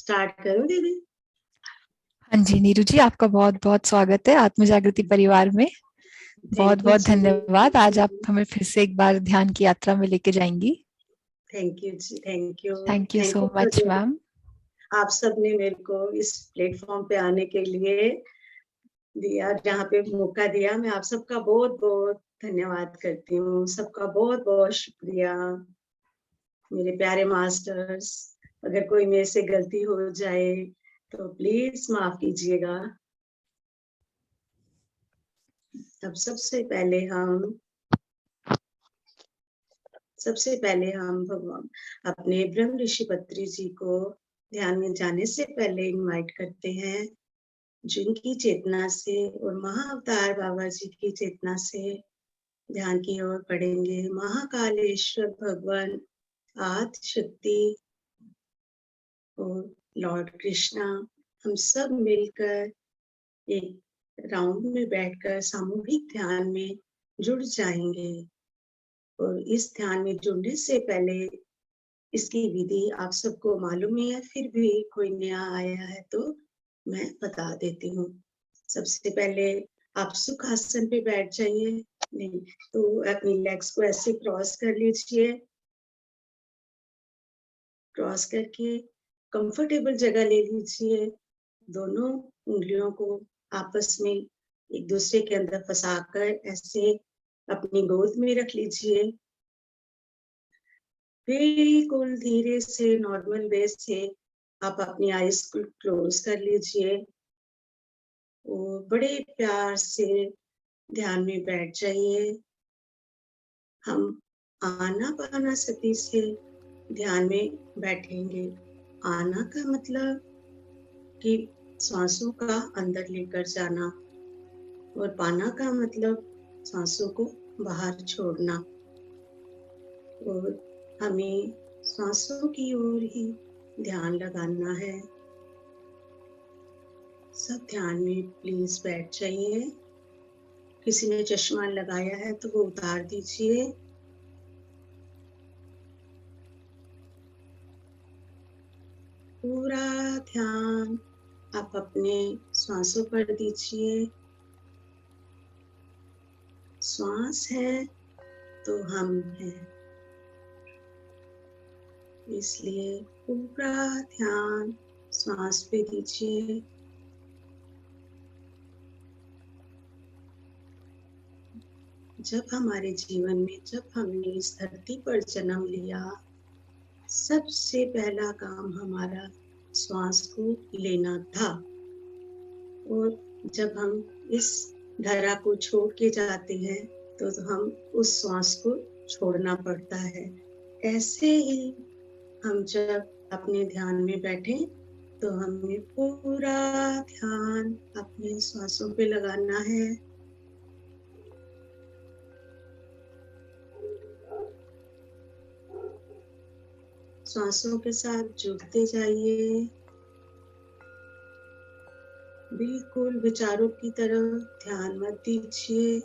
Start करूं दीदी? हाँ जी नीरू जी, आपका बहुत बहुत स्वागत है आत्म जागृति परिवार में। बहुत थैंक यू बहुत जी। धन्यवाद। आज आप हमें फिर से एक बार ध्यान की यात्रा में लेके जाएंगी। थैंक यू जी, thank you. Thank you thank so you much ma'am. आप सबने मेरे को इस प्लेटफॉर्म पे आने के लिए दिया, जहाँ पे मौका दिया। मैं आप सबका बहुत बहुत धन्यवाद करती हूँ। सबका बहुत बहुत शुक्रिया मेरे प्यारे मास्टर्स। अगर कोई मेरे से गलती हो जाए तो प्लीज माफ कीजिएगा। अब सबसे पहले हम भगवान अपने ब्रह्म ऋषि पत्री जी को ध्यान में जाने से पहले इनवाइट करते हैं, जिनकी चेतना से और महाअवतार बाबा जी की चेतना से ध्यान की ओर पढ़ेंगे। महाकालेश्वर भगवान, आदि शक्ति और लॉर्ड कृष्णा, हम सब मिलकर एक राउंड में बैठकर सामूहिक ध्यान में जुड़ जाएंगे। और इस ध्यान में जुड़ने से पहले इसकी विधि आप सबको मालूम ही है, फिर भी कोई नया आया है तो मैं बता देती हूँ। सबसे पहले आप सुखासन पे बैठ जाइए। नहीं तो अपनी लेग्स को ऐसे क्रॉस कर लीजिए। क्रॉस करके कंफर्टेबल जगह ले लीजिए। दोनों उंगलियों को आपस में एक दूसरे के अंदर फंसाकर ऐसे अपनी गोद में रख लीजिए। बिल्कुल धीरे से नॉर्मल वे से आप अपनी आईज को क्लोज कर लीजिए और बड़े प्यार से ध्यान में बैठ जाइए। हम आनापाना सती से ध्यान में बैठेंगे। आना का मतलब कि सांसों का अंदर लेकर जाना, और पाना का मतलब सांसों को बाहर छोड़ना। और हमें सांसों की ओर ही ध्यान लगाना है। सब ध्यान में प्लीज बैठ जाइए। किसी ने चश्मा लगाया है तो वो उतार दीजिए। पूरा ध्यान आप अपने श्वासों पर दीजिए। श्वास है तो हम हैं, इसलिए पूरा ध्यान श्वास पे दीजिए। जब हमारे जीवन में, जब हमने इस धरती पर जन्म लिया, सबसे पहला काम हमारा श्वास को लेना था। और जब हम इस धरा को छोड़ के जाते हैं तो हम उस श्वास को छोड़ना पड़ता है। ऐसे ही हम जब अपने ध्यान में बैठे तो हमें पूरा ध्यान अपने श्वासों पे लगाना है। श्वासों के साथ जुड़ते जाइए। बिल्कुल विचारों की तरफ ध्यान मत दीजिए।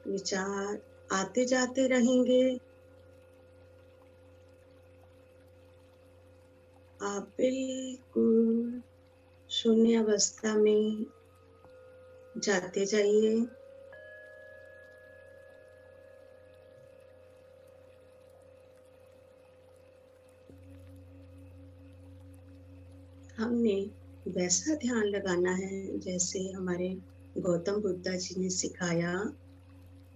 विचार आते जाते रहेंगे। आप बिल्कुल शून्य अवस्था में जाते जाइए। हमने वैसा ध्यान लगाना है जैसे हमारे गौतम बुद्ध जी ने सिखाया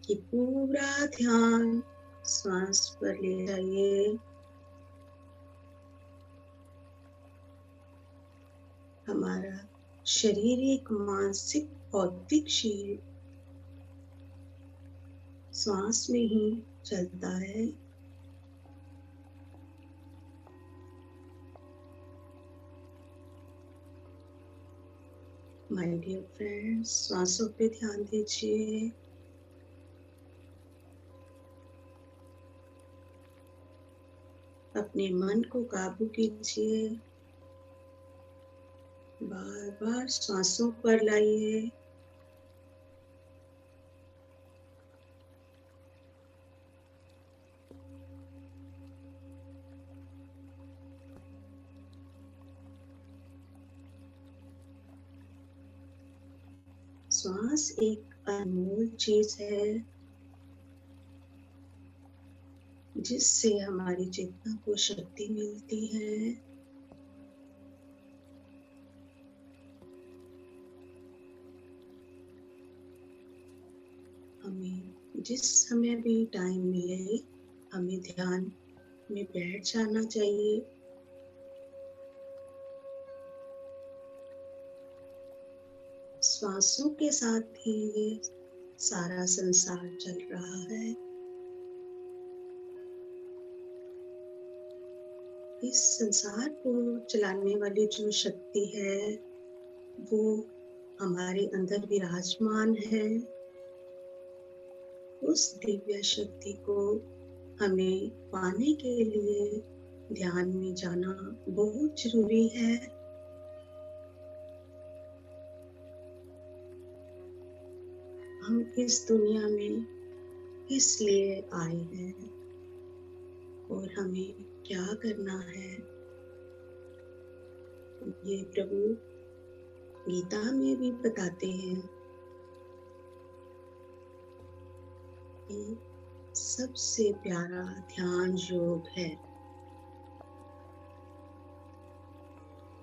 कि पूरा ध्यान श्वास पर ले जाइए। हमारा शरीर एक मानसिक भौतिक शरीर श्वास में ही चलता है। माय डियर फ्रेंड्स, श्वासों पे ध्यान दीजिए। अपने मन को काबू कीजिए। बार बार श्वासों पर लाइए। श्वास एक अनमोल चीज है जिससे हमारी चेतना को शक्ति मिलती है। हमें जिस समय भी टाइम मिले हमें ध्यान में बैठ जाना चाहिए। श्वासों के साथ ही ये सारा संसार चल रहा है। इस संसार को चलाने वाली जो शक्ति है वो हमारे अंदर विराजमान है। उस दिव्य शक्ति को हमें पाने के लिए ध्यान में जाना बहुत जरूरी है। हम इस दुनिया में किस लिए आए हैं और हमें क्या करना है, ये प्रभु गीता में भी बताते हैं कि सबसे प्यारा ध्यान योग है।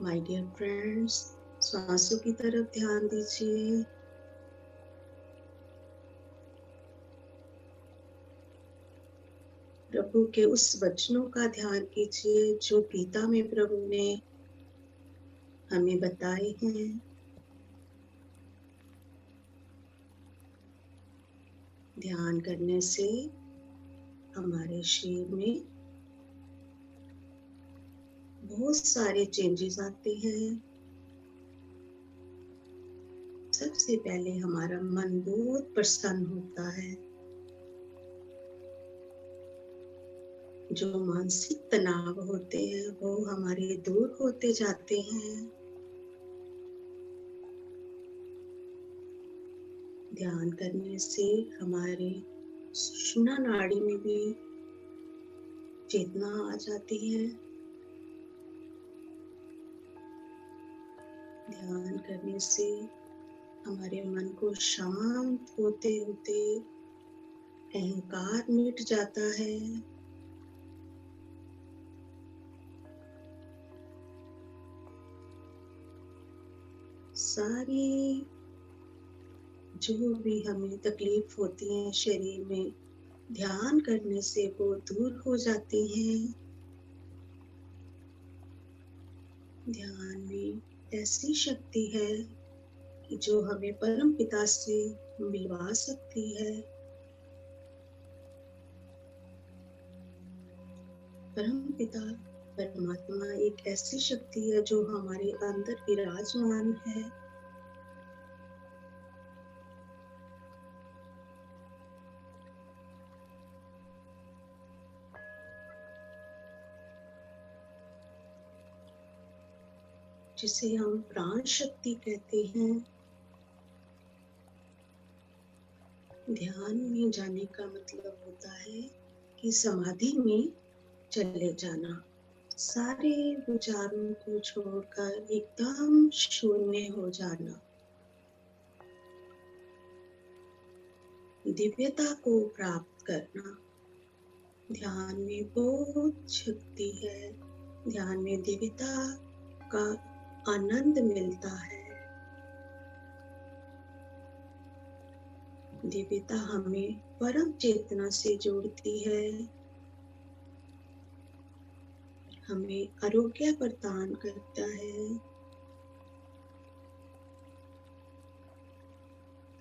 माय डियर फ्रेंड्स, श्वासों की तरफ ध्यान दीजिए। प्रभु के उस वचनों का ध्यान कीजिए जो गीता में प्रभु ने हमें बताए हैं। ध्यान करने से हमारे शरीर में बहुत सारे चेंजेस आते हैं। सबसे पहले हमारा मन बहुत प्रसन्न होता है। जो मानसिक तनाव होते हैं वो हमारे दूर होते जाते हैं। ध्यान करने से हमारे सुषुम्ना नाड़ी में भी चेतना आ जाती है। ध्यान करने से हमारे मन को शांत होते होते अहंकार मिट जाता है। सारी जो भी हमें तकलीफ होती है शरीर में, ध्यान करने से वो दूर हो जाती हैं। ध्यान में ऐसी शक्ति है कि जो हमें परम पिता से मिलवा सकती है। परम पिता परमात्मा एक ऐसी शक्ति है जो हमारे अंदर विराजमान है। जिसे हम प्राण शक्ति कहते हैं। ध्यान में जाने का मतलब होता है कि समाधि में चले जाना, सारे विचारों को छोड़कर एकदम शून्य हो जाना, दिव्यता को प्राप्त करना। ध्यान में बहुत शक्ति है। ध्यान में दिव्यता का आनंद मिलता है। दिव्यता हमें परम चेतना से जोड़ती है, हमें आरोग्य प्रदान करता है।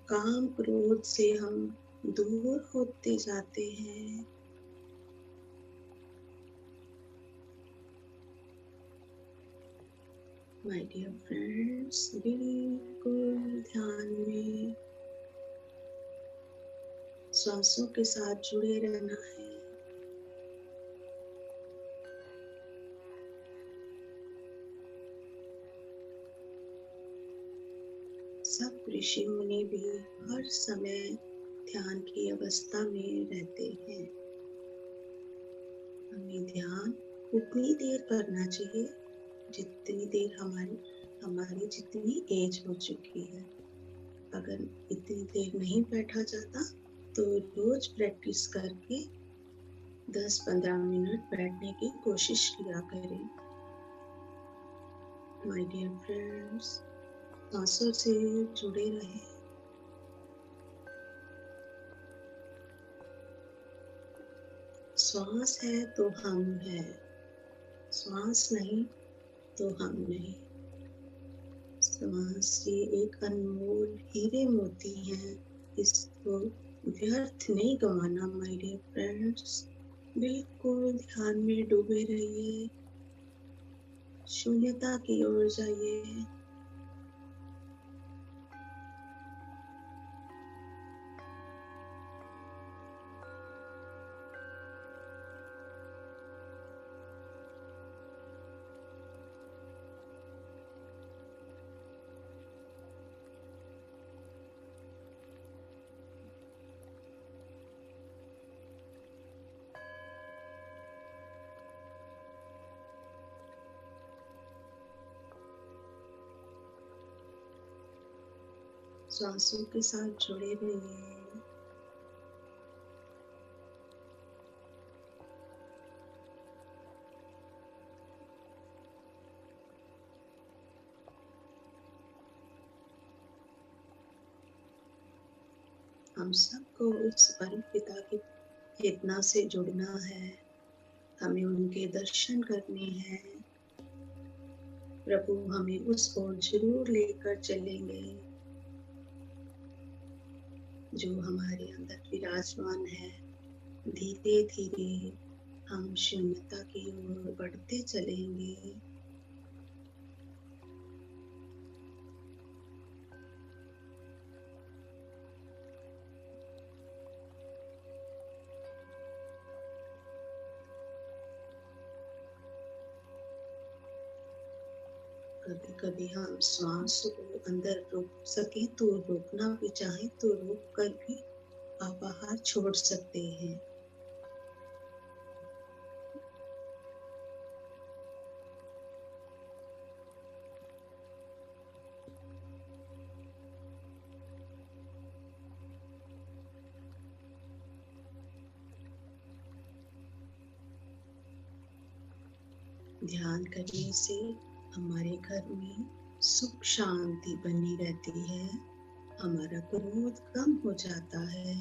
काम क्रोध से हम दूर होते जाते हैं। माय डियर फ्रेंड्स, बिल्कुल ध्यान में श्वासों के साथ जुड़े रहना है। सब ऋषि मुनि भी हर समय ध्यान की अवस्था में रहते हैं। हमें ध्यान उतनी देर करना चाहिए जितनी देर हमारी जितनी एज हो चुकी है। अगर इतनी देर नहीं बैठा जाता तो रोज प्रैक्टिस करके 10-15 मिनट बैठने की कोशिश किया करें। माय डियर फ्रेंड्स, सांसों से जुड़े रहें। श्वास है तो हम है, श्वास नहीं तो हम नहीं। श्वास ये एक अनमोल हीरे मोती है, इसको व्यर्थ नहीं गंवाना माय डियर फ्रेंड्स। बिल्कुल ध्यान में डूबे रहिए, शून्यता की ओर जाइए। सांसों के साथ जुड़े रहिए। हम सबको उस परम पिता की चेतना से जुड़ना है, हमें उनके दर्शन करने हैं। प्रभु हमें उस ओर जरूर लेकर चलेंगे जो हमारे अंदर विराजमान है। धीरे धीरे हम शून्यता की ओर बढ़ते चलेंगे। कभी कभी हम श्वास को अंदर रोक सके तो रोकना भी चाहे तो रोक कर भी आप बाहर छोड़ सकते हैं। ध्यान करने से हमारे घर में सुख शांति बनी रहती है, हमारा क्रोध कम हो जाता है,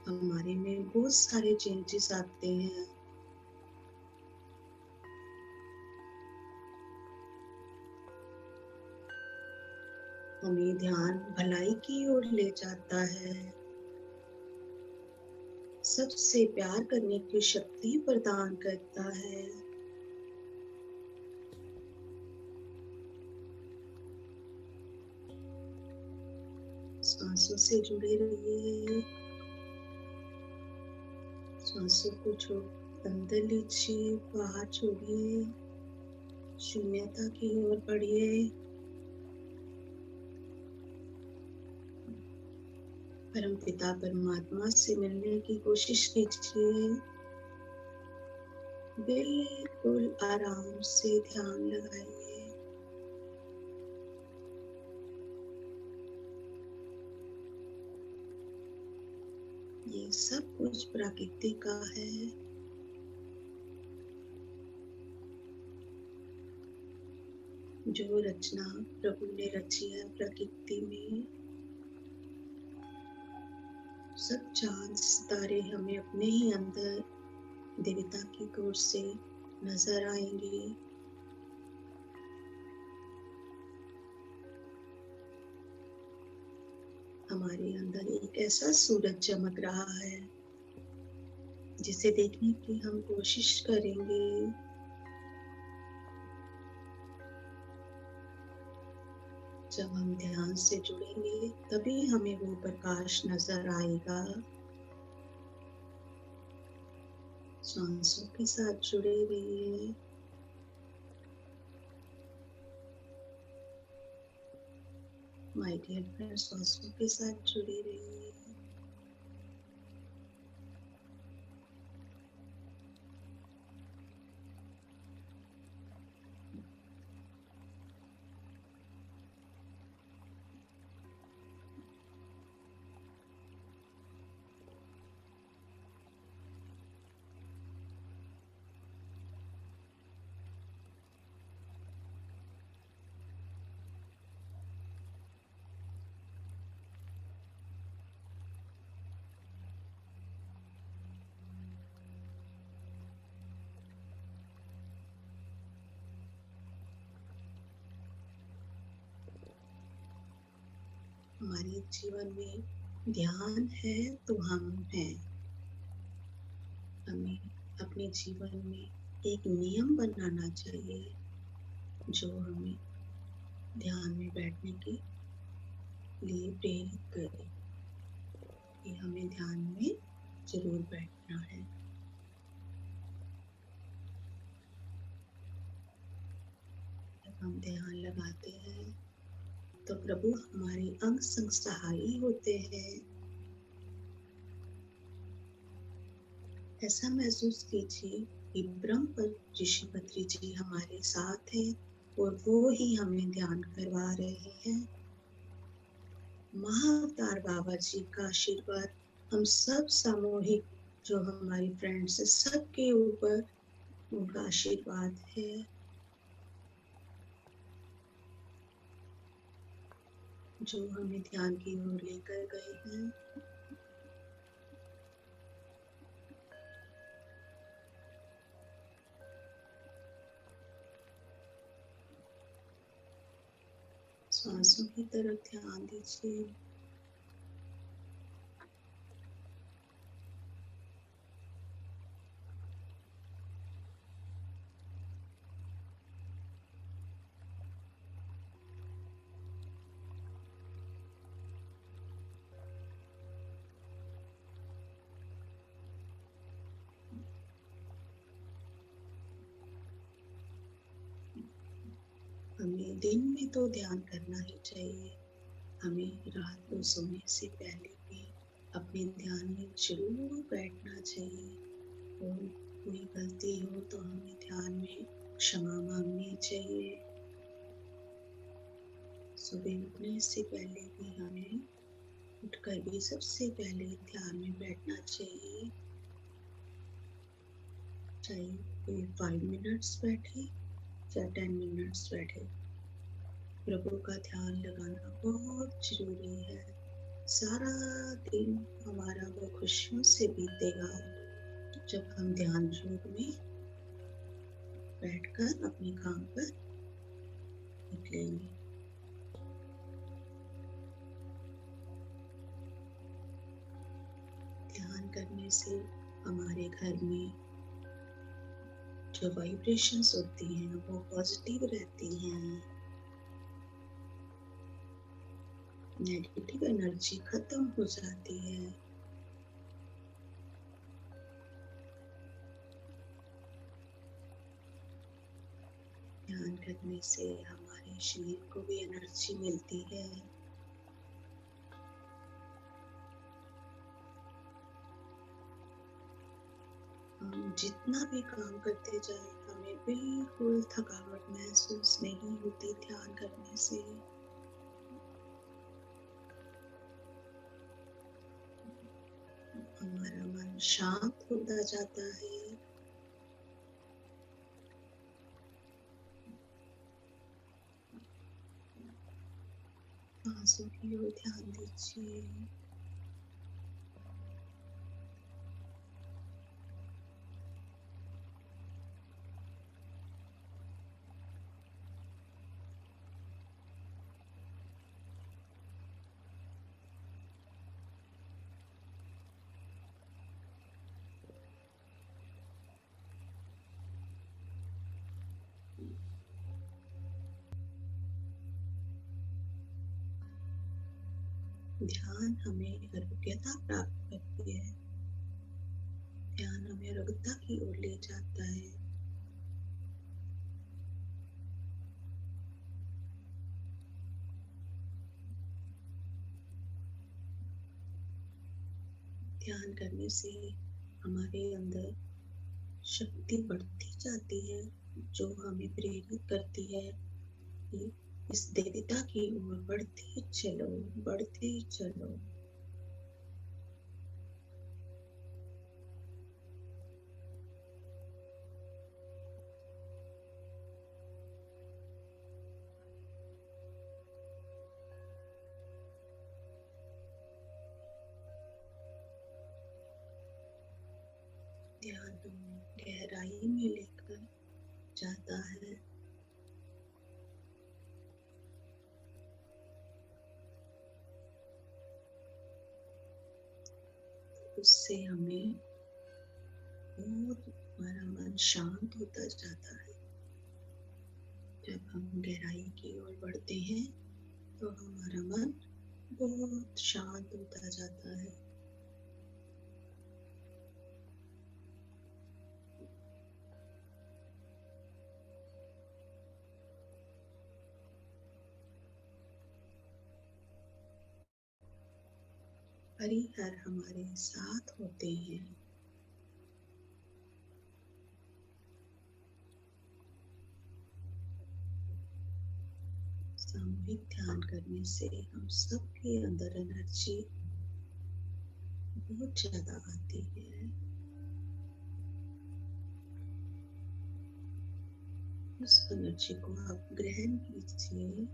हमारे में बहुत सारे चेंजेस आते हैं। हमें ध्यान भलाई की ओर ले जाता है, सबसे प्यार करने की शक्ति प्रदान करता है। सांसों से जुड़े रहिए, सांसों को छोड़ अंदर लीजिए, बाहर छोड़िए, शून्यता की ओर बढ़िए। परम पिता परमात्मा से मिलने की कोशिश कीजिए। बिल्कुल आराम से ध्यान लगाइए। ये सब कुछ प्रकृति का है। जो रचना प्रभु ने रची है प्रकृति में, सब चांद सितारे हमें अपने ही अंदर देवता की गोद से नजर आएंगे। हमारे अंदर एक ऐसा सूरज चमक रहा है जिसे देखने की हम कोशिश करेंगे। जब हम ध्यान से जुड़ेंगे तभी हमें वो प्रकाश नजर आएगा। सांसों के साथ जुड़े रहिए। माय डियर फ्रेंड्स, सांसों के साथ जुड़े रहिए। हमारे जीवन में ध्यान है तो हम हैं। हमें अपने जीवन में एक नियम बनाना चाहिए जो हमें ध्यान में बैठने के लिए प्रेरित करे कि हमें ध्यान में जरूर बैठना है। जब हम ध्यान लगाते हैं तो प्रभु हमारे अंग संग सहायी होते हैं। ऐसा महसूस कीजिए कि ब्रह्म पर ऋषि पत्री जी हमारे साथ हैं और वो ही हमें ध्यान करवा रहे हैं। महाअवतार बाबा जी का आशीर्वाद हम सब सामूहिक जो हमारी फ्रेंड्स है सबके ऊपर उनका आशीर्वाद है। जो हमें ध्यान की ओर लेकर गए हैं। सांसों की तरफ ध्यान दीजिए। हमें दिन में तो ध्यान करना ही चाहिए। हमें रात को सोने से पहले भी अपने ध्यान में जरूर बैठना चाहिए। और कोई गलती हो तो हमें ध्यान में क्षमा मांगनी चाहिए। सुबह उठने से पहले भी हमें उठकर भी सबसे पहले ध्यान में बैठना चाहिए। चाहे कोई 5 मिनट्स बैठे या 10 मिनट्स बैठे, प्रभु का ध्यान लगाना बहुत जरूरी है। सारा दिन हमारा वो खुशियों से बीतेगा जब हम ध्यान योग में बैठकर अपने काम पर निकलेंगे। ध्यान करने से हमारे घर में जो वाइब्रेशंस होती हैं वो पॉजिटिव रहती हैं। नेगेटिव एनर्जी खत्म हो जाती है। ध्यान करने से हमारे शरीर को भी एनर्जी मिलती है। हम जितना भी काम करते जाए हमें बिल्कुल थकावट महसूस नहीं होती ध्यान करने से। हमारा मन शांत होता जाता है। सांसों की ओर ध्यान दीजिए। ध्यान हमें आरोग्यता प्राप्त करती है। ध्यान हमें आरोग्यता की ओर ले जाता है। ध्यान करने से हमारे अंदर शक्ति बढ़ती जाती है जो हमें प्रेरित करती है कि इस देवता की ओर बढ़ते चलो, बढ़ते चलो। ध्यान हमें गहराई में लेकर जाता है। उससे हमें बहुत हमारा मन शांत होता जाता है। जब हम गहराई की ओर बढ़ते हैं तो हमारा मन बहुत शांत होता जाता है। हरिहर हमारे साथ होते हैं। सामूहिक ध्यान करने से हम सबके अंदर एनर्जी बहुत ज्यादा आती है। उस एनर्जी को आप ग्रहण कीजिए।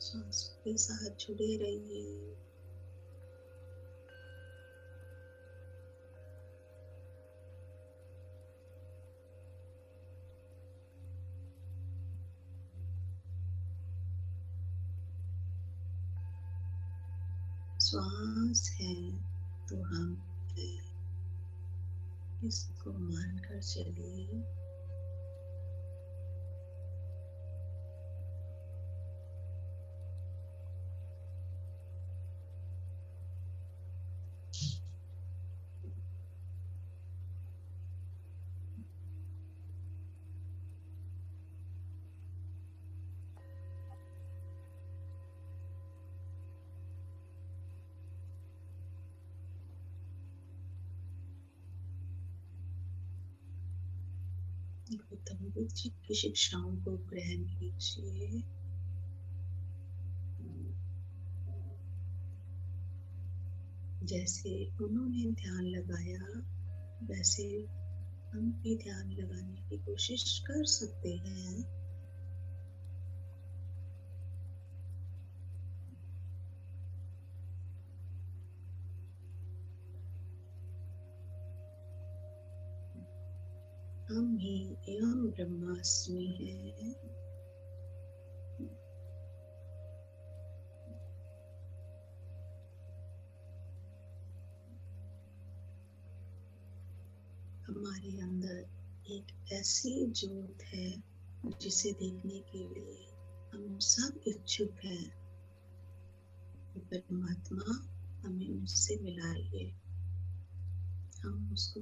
सांस के साथ जुड़े रहिए। श्वास है तो हम है, इसको मानकर चलिए। गौतम बुद्ध जी की शिक्षाओं को ग्रहण कीजिए। जैसे उन्होंने ध्यान लगाया वैसे हम भी ध्यान लगाने की कोशिश कर सकते हैं। हम ही एवं ब्रह्मास्मि हैं। हमारे अंदर एक ऐसी ज्योत है जिसे देखने के लिए हम सब इच्छुक हैं। परमात्मा हमें उससे मिलाइए। हम उसको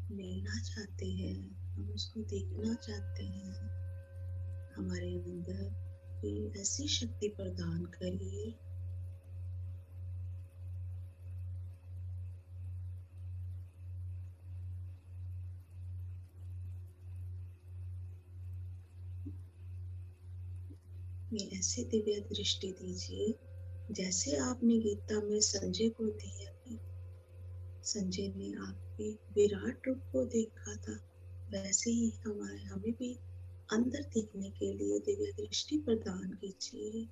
मिलना चाहते हैं, हम उसको देखना चाहते हैं। हमारे अंदर कोई ऐसी शक्ति प्रदान करिए में ऐसे दिव्य दृष्टि दीजिए जैसे आपने गीता में संजय को दी है। संजय ने आपके विराट रूप को देखा था, वैसे ही हमें भी अंदर देखने के लिए दिव्य दृष्टि प्रदान कीजिए।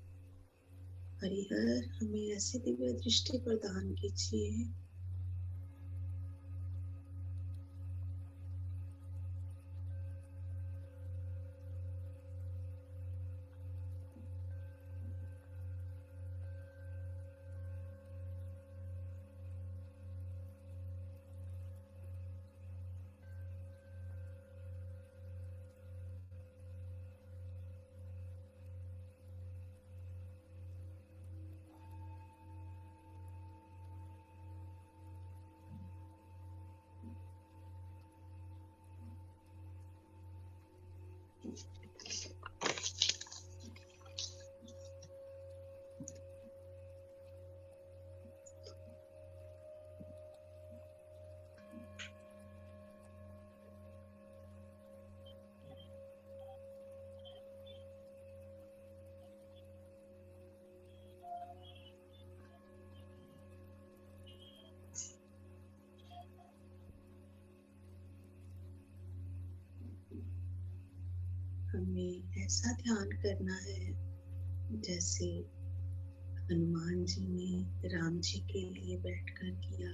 हरिहर हमें ऐसी दिव्य दृष्टि प्रदान कीजिए। हमें ऐसा ध्यान करना है जैसे हनुमान जी ने राम जी के लिए बैठकर किया।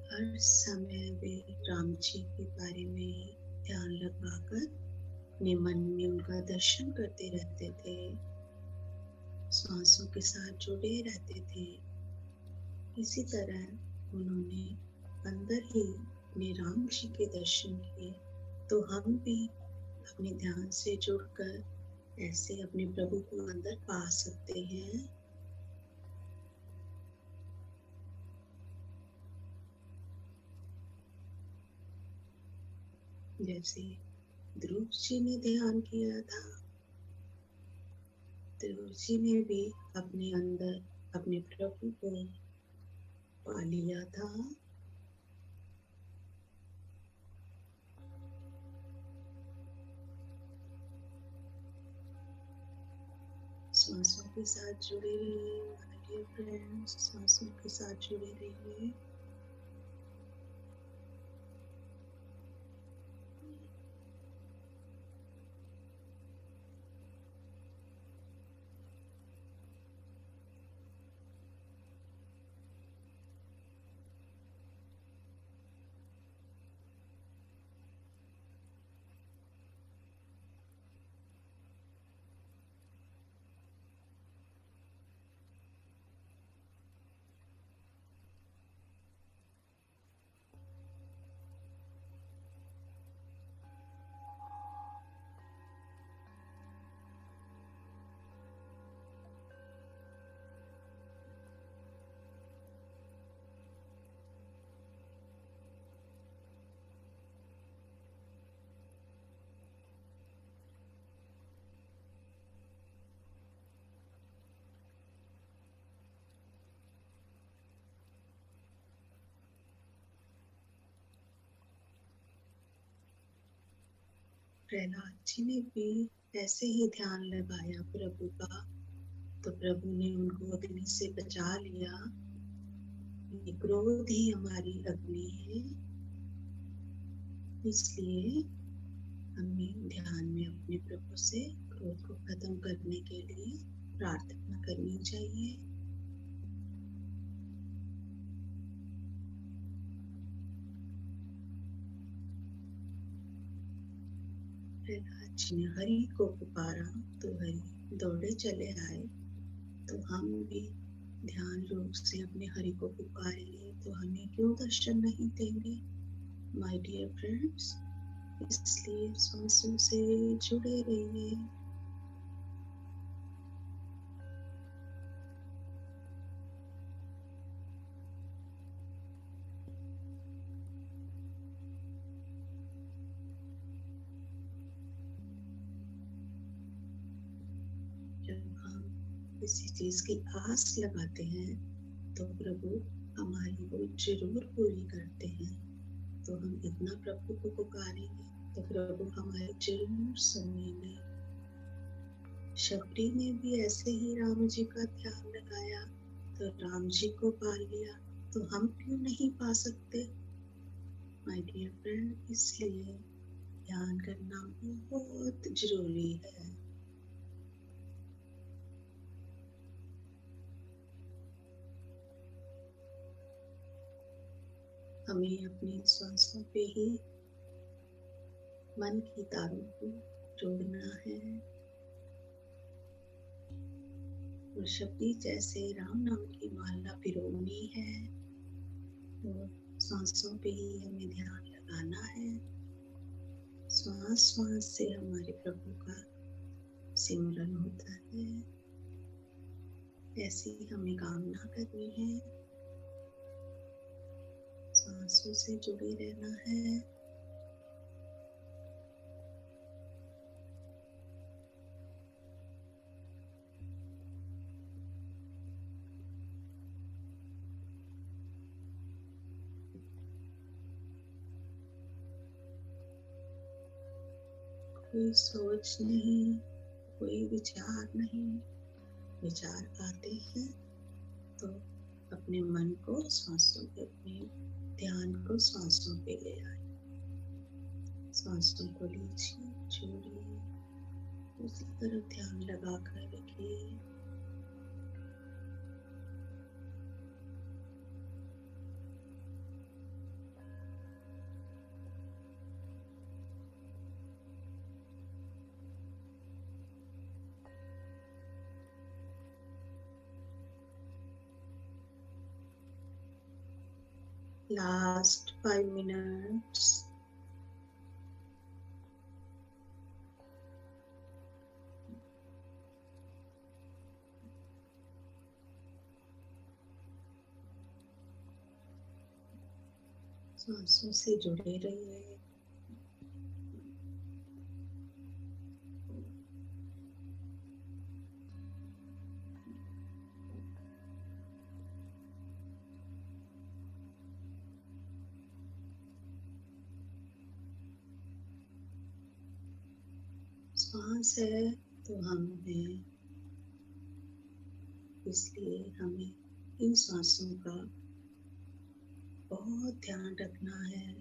हर समय वे राम जी के बारे में ध्यान लगाकर अपने मन में उनका दर्शन करते रहते थे, श्वासों के साथ जुड़े रहते थे। इसी तरह उन्होंने अंदर ही अपने राम जी के दर्शन किए। तो हम भी अपने ध्यान से जुड़कर ऐसे अपने प्रभु को अंदर पा सकते हैं। जैसे ध्रुव जी ने ध्यान किया था, ध्रुव जी ने भी अपने अंदर अपने प्रभु को पा लिया था। सांसों के साथ जुड़े रहिए माय डियर फ्रेंड्स, सांसों के साथ जुड़े रहिए। प्रहलाद जी ने भी ऐसे ही ध्यान लगाया प्रभु का, तो प्रभु ने उनको अग्नि से बचा लिया। ये क्रोध ही हमारी अग्नि है, इसलिए हमें ध्यान में अपने प्रभु से क्रोध को खत्म करने के लिए प्रार्थना करनी चाहिए। प्रहलाद जी ने हरि को पुकारा तो हरि दौड़े चले आए। तो हम भी ध्यान रूप से अपने हरि को पुकारेंगे तो हमें क्यों दर्शन नहीं देंगे माय डियर फ्रेंड्स। इसलिए सांसों से जुड़े रहिए। जब हम किसी चीज की आस लगाते हैं तो प्रभु हमारी वो जरूर पूरी करते हैं। तो हम इतना प्रभु को पुकारेंगे तो प्रभु हमारे जरूर सुनेंगे। शबरी ने भी ऐसे ही राम जी का ध्यान लगाया तो राम जी को पा लिया। तो हम क्यों नहीं पा सकते माय डियर फ्रेंड। इसलिए ध्यान करना बहुत जरूरी है। हमें अपने श्वासों पे ही मन की तारों को जोड़ना है और शबरी जैसे राम नाम की माला पिरोनी है और सांसों पे ही हमें ध्यान लगाना है। श्वास श्वास से हमारे प्रभु का सिमरन होता है। ऐसी हमें कामना करनी है, सांसों से जुड़े रहना है। कोई सोच नहीं, कोई विचार नहीं। विचार आते हैं तो अपने मन को सांसों पे, अपने ध्यान को सांसों पे ले आए। सांसों को लीजिए, छोड़िए, उसी तरफ ध्यान लगा कर रखिए। Last 5 minutes. सांसों से जुड़े रहिए। सांस है तो हम हैं, इसलिए हमें इन सांसों का बहुत ध्यान रखना है।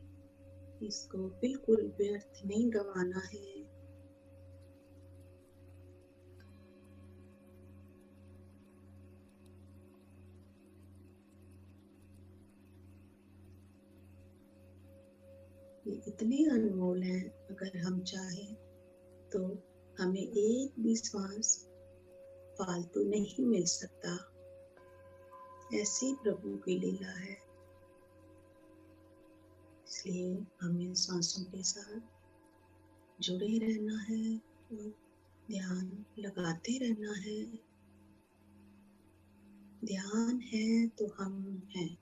इसको बिल्कुल व्यर्थ नहीं गंवाना है। ये इतने अनमोल हैं, अगर हम चाहें तो हमें एक भी श्वास फालतू नहीं मिल सकता। ऐसी प्रभु की लीला है। इसलिए हमें सांसों के साथ जुड़े रहना है और ध्यान लगाते रहना है। ध्यान है तो हम हैं।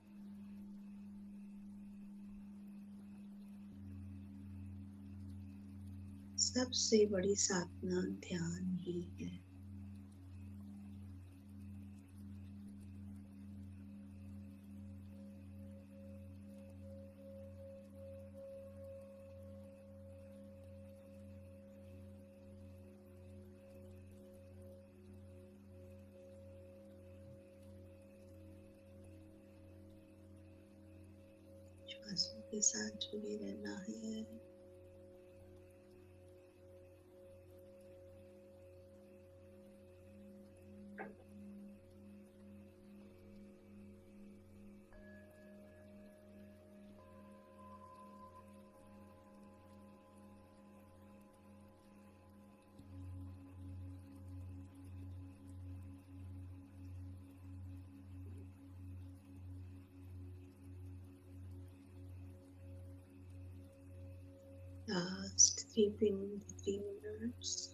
सबसे बड़ी साधना ध्यान ही है। श्वासों के साथ जुड़े रहना है। Last 3 minutes.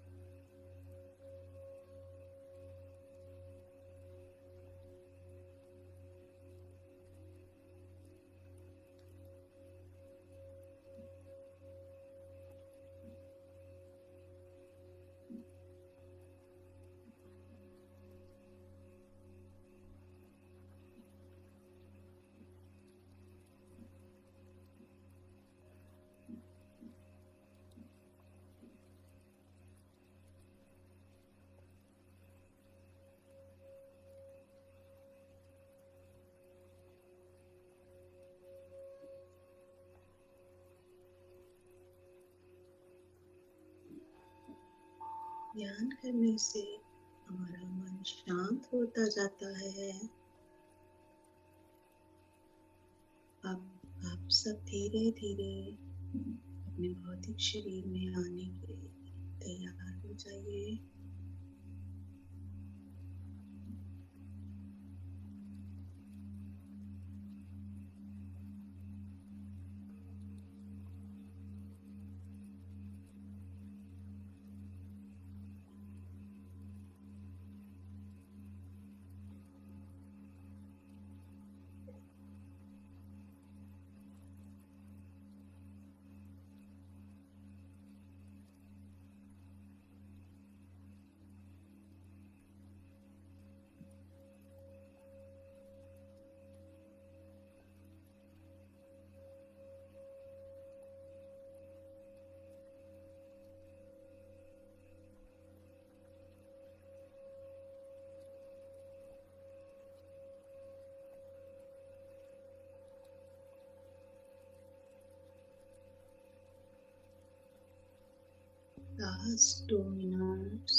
ध्यान करने से हमारा मन शांत होता जाता है। अब आप सब धीरे धीरे अपने भौतिक शरीर में आने के लिए तैयार हो जाइए। Last 2 minutes.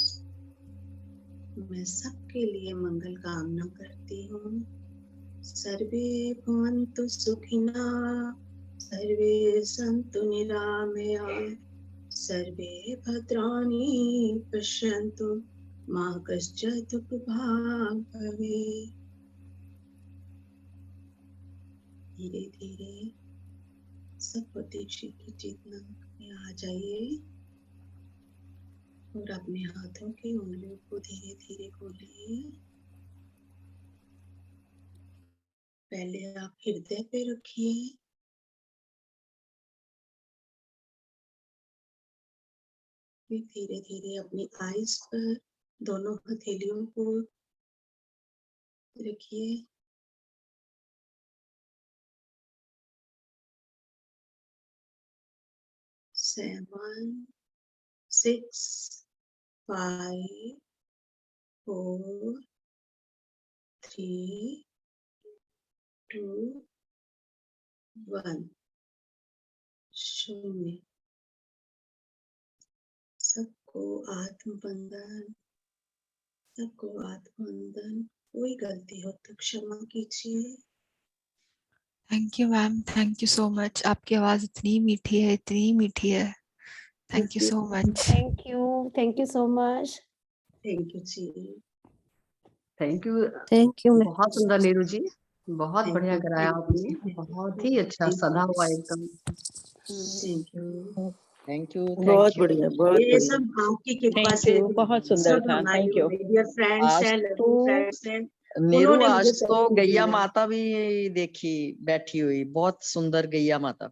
मैं सबके लिए मंगल कामना करती हूँ। सर्वे भवन्तु सुखिनः, सर्वे सन्तु निरामयाः, सर्वे भद्राणि पश्यन्तु मा कश्चित् दुःखभाग् भवेत्। धीरे धीरे सब प्रतीक्षित की चेतना में आ जाइए और अपने हाथों की उंगलियों को धीरे धीरे खोलिए। पहले आप हृदय पे रखिए, फिर धीरे धीरे अपनी आईज पर दोनों हथेलियों को रखिए। 7, 6, 5, 4, 3, 2, 1 शून्य। सबको आत्मबंधन, सबको आत्मबंधन। कोई गलती हो तो क्षमा कीजिए। Thank you ma'am, thank you so much. आपकी आवाज इतनी मीठी है, इतनी मीठी है। Thank you so much. Thank you so much. Thank you जी। Thank you. Thank you. बहुत सुंदर नीरू जी, बहुत Thank बढ़िया you, कराया thank आपने, you, बहुत ही अच्छा thank सधा you, हुआ एकदम। thank you। थैंक यू, बहुत थैंक यू। बढ़िया, बहुत ये बढ़िया। सब आपकी कृपा थैंक से, यू, बहुत सुंदर सब था। हमारे थैंक यू। डियर फ्रेंड्स आज हैं, तो लवली फ्रेंड्स हैं, नीरू उन्होंने आज मुझे तो सहयोग गैया दिया। माता भी देखी बैठी हुई, बहुत सुंदर गैया माता।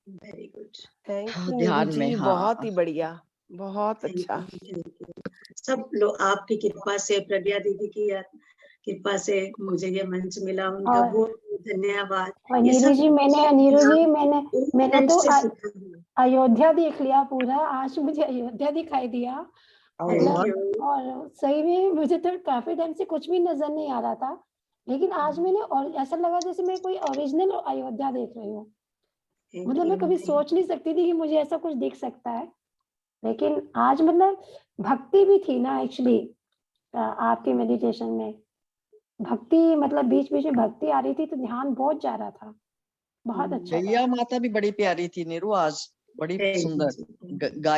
Very good. थैंक हाँ, यू नीरू ध्यान में, जी, हाँ। बहुत ही बढ़िया, बहुत थैंक अच्छा। You, thank you. सब लोग आपकी कृपा से, प्रज्ञा दीदी की कृपा से मुझे ये मंच मिला, उनका और- बहुत धन्यवाद। और ये नीरू सब जी मैंने इंटरनेट तो से सीखा है। अयोध्या देख लिया पूरा। आज मुझे अयोध्या दिखाई दिया। अरे Thank वाह। you, और सही में मुझे तो काफी टाइम से कुछ भी नजर नहीं आ रहा था, लेकिन आज मैंने और ऐसा लगा जैसे मैं कोई ओरिजिनल अयोध्या देख रही हूँ। thank मतलब मैं you, कभी thank सोच नहीं सकती थी कि मुझे ऐसा कुछ दिख सकता है, लेकिन आज मतलब भक्ति भी थी ना एक्चुअली आपके मेडिटेशन में। भक्ति मतलब बीच बीच में भक्ति आ रही थी तो ध्यान बहुत जा रहा था। बहुत अच्छा था। गैया माता भी बड़ी प्यारी थी नीरू आज, बड़ी Thank you, सुंदर जी, thank you। गाय